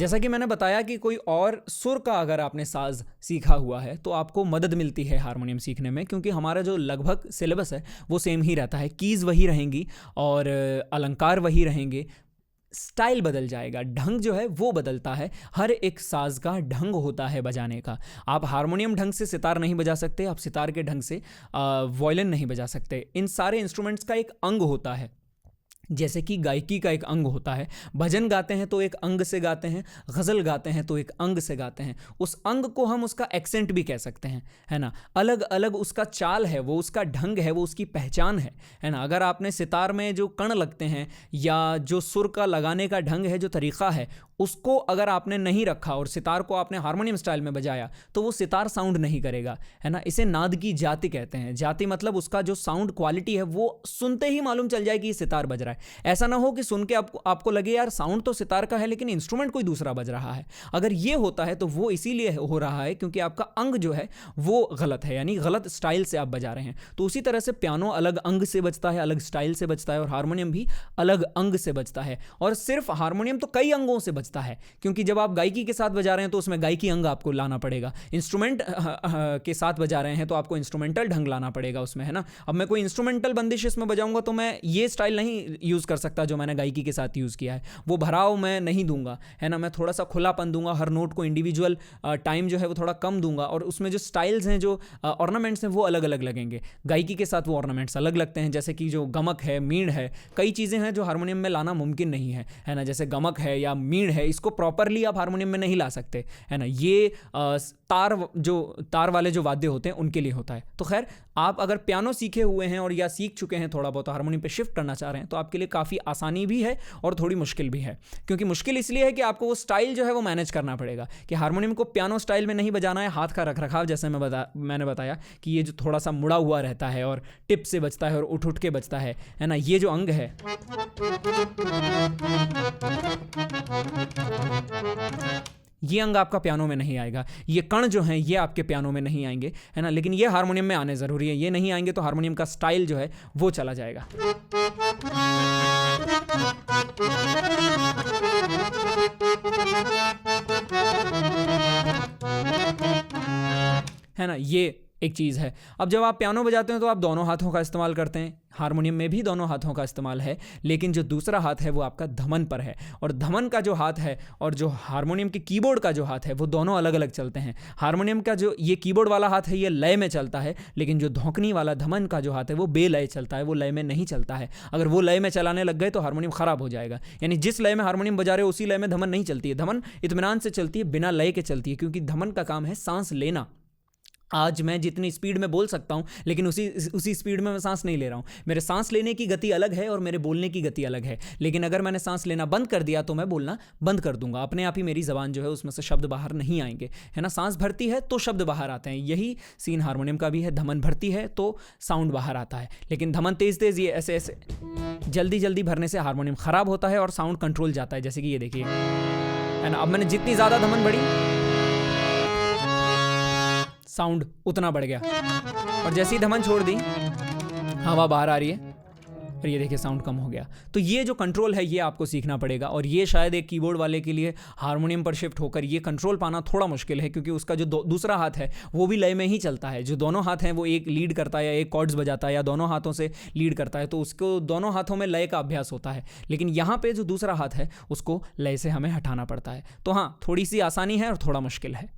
जैसा कि मैंने बताया कि कोई और सुर का अगर आपने साज सीखा हुआ है तो आपको मदद मिलती है हारमोनियम सीखने में, क्योंकि हमारा जो लगभग सिलेबस है वो सेम ही रहता है, कीज़ वही रहेंगी और अलंकार वही रहेंगे, स्टाइल बदल जाएगा, ढंग जो है वो बदलता है। हर एक साज का ढंग होता है बजाने का। आप हारमोनियम ढंग से सितार नहीं बजा सकते, आप सितार के ढंग से वायलिन नहीं बजा सकते। इन सारे इंस्ट्रूमेंट्स का एक अंग होता है, जैसे कि गायकी का एक अंग होता है। भजन गाते हैं तो एक अंग से गाते हैं, गज़ल गाते हैं तो एक अंग से गाते हैं। उस अंग को हम उसका एक्सेंट भी कह सकते हैं, है ना। अलग अलग उसका चाल है, वो उसका ढंग है, वो उसकी पहचान है ना। अगर आपने सितार में जो कण लगते हैं या जो सुर का लगाने का ढंग है, जो तरीक़ा है, उसको अगर आपने नहीं रखा और सितार को आपने हारमोनियम स्टाइल में बजाया तो वो सितार साउंड नहीं करेगा, है ना। इसे नाद की जाति कहते हैं। जाति मतलब उसका जो साउंड क्वालिटी है वो सुनते ही मालूम चल जाए कि ये सितार बज रहा है। ऐसा ना हो कि सुन के आपको लगे यार साउंड तो सितार का है लेकिन इंस्ट्रूमेंट कोई दूसरा बज रहा है। अगर ये होता है तो वो इसीलिए हो रहा है क्योंकि आपका अंग जो है वो गलत है, यानी गलत स्टाइल से आप बजा रहे हैं। तो उसी तरह से पियानो अलग अंग से बजता है, अलग स्टाइल से बजता है, और हारमोनियम भी अलग अंग से बजता है। और सिर्फ हारमोनियम तो कई अंगों से बजता है, क्योंकि जब आप गायकी के साथ बजा रहे हैं तो उसमें गायकी अंग आपको लाना पड़ेगा। इंस्ट्रूमेंट के साथ बजा रहे हैं तो आपको इंस्ट्रूमेंटल ढंग लाना पड़ेगा उसमें, है ना। अब मैं कोई इंस्ट्रूमेंटल बंदिश इसमें बजाऊंगा तो मैं ये स्टाइल नहीं यूज़ कर सकता जो मैंने गायकी के साथ यूज़ किया है। वो भराव मैं नहीं दूंगा, है ना। मैं थोड़ा सा खुलापन दूंगा, हर नोट को इंडिविजुअल टाइम जो है वो थोड़ा कम दूंगा, और उसमें जो स्टाइल्स हैं, जो ऑर्नामेंट्स हैं, वो अलग अलग लगेंगे। गायकी के साथ वो ऑर्नामेंट्स अलग लगते हैं, जैसे कि जो गमक है, मीण है, कई चीज़ें हैं जो हारमोनियम में लाना मुमकिन नहीं है ना। जैसे गमक है या मीण है, इसको प्रॉपरली आप हारमोनियम में नहीं ला सकते, है ना। ये तार वाले जो वाद्य होते हैं उनके लिए होता है। तो खैर, आप अगर पियानो सीखे हुए हैं और या सीख चुके हैं थोड़ा बहुत, हारमोनियम पे शिफ्ट करना चाह रहे हैं, तो आपके लिए काफ़ी आसानी भी है और थोड़ी मुश्किल भी है। क्योंकि मुश्किल इसलिए है कि आपको वो स्टाइल जो है वो मैनेज करना पड़ेगा, कि हारमोनियम को पियानो स्टाइल में नहीं बजाना है। हाथ का रखरखाव, जैसे मैंने बताया कि ये जो थोड़ा सा मुड़ा हुआ रहता है और टिप से बजता है और उठ उठ के बजता है ना। ये जो अंग है, ये अंग आपका पियानो में नहीं आएगा। ये कण जो हैं ये आपके पियानो में नहीं आएंगे, है ना। लेकिन ये हारमोनियम में आने ज़रूरी है। ये नहीं आएंगे तो हारमोनियम का स्टाइल जो है वो चला जाएगा। है ना, ये एक चीज़ है। अब जब आप पियानो बजाते हैं तो आप दोनों हाथों का इस्तेमाल करते हैं। हारमोनियम में भी दोनों हाथों का इस्तेमाल है, लेकिन जो दूसरा हाथ है वो आपका धमन पर है। और धमन का जो हाथ है और जो हारमोनियम के कीबोर्ड का जो हाथ है वो दोनों अलग अलग चलते हैं। हारमोनियम का जो ये कीबोर्ड वाला हाथ है ये लय में चलता है, लेकिन जो धौंकनी वाला धमन का जो हाथ है वो बेलय चलता है, वो लय में नहीं चलता है। अगर वो लय में चलाने लग गए तो हारमोनियम ख़राब हो जाएगा। यानी जिस लय में हारमोनियम बजा रहे हो उसी लय में धमन नहीं चलती है। धमन इत्मीनान से चलती है, बिना लय के चलती है, क्योंकि धमन का काम है सांस लेना। आज मैं जितनी स्पीड में बोल सकता हूँ, लेकिन उसी स्पीड में मैं सांस नहीं ले रहा हूँ। मेरे सांस लेने की गति अलग है और मेरे बोलने की गति अलग है। लेकिन अगर मैंने सांस लेना बंद कर दिया तो मैं बोलना बंद कर दूंगा। अपने आप ही मेरी ज़बान जो है उसमें से शब्द बाहर नहीं आएंगे, है ना। सांस भरती है तो शब्द बाहर आते हैं। यही सीन हारमोनियम का भी है। धमन भरती है तो साउंड बाहर आता है, लेकिन धमन तेज़ ये ऐसे जल्दी जल्दी भरने से हारमोनियम ख़राब होता है और साउंड कंट्रोल जाता है। जैसे कि ये देखिए, है ना। अब मैंने जितनी ज़्यादा धमन बढ़ी साउंड उतना बढ़ गया, और जैसे ही धमन छोड़ दी हवा बाहर आ रही है और ये देखिए साउंड कम हो गया। तो ये जो कंट्रोल है ये आपको सीखना पड़ेगा, और ये शायद एक कीबोर्ड वाले के लिए हारमोनियम पर शिफ्ट होकर ये कंट्रोल पाना थोड़ा मुश्किल है, क्योंकि उसका जो दूसरा हाथ है वो भी लय में ही चलता है। जो दोनों हाथ हैं वो एक लीड करता है या एक कॉर्ड्स बजाता है या दोनों हाथों से लीड करता है, तो उसको दोनों हाथों में लय का अभ्यास होता है। लेकिन यहाँ पर जो दूसरा हाथ है उसको लय से हमें हटाना पड़ता है। तो हाँ, थोड़ी सी आसानी है और थोड़ा मुश्किल है।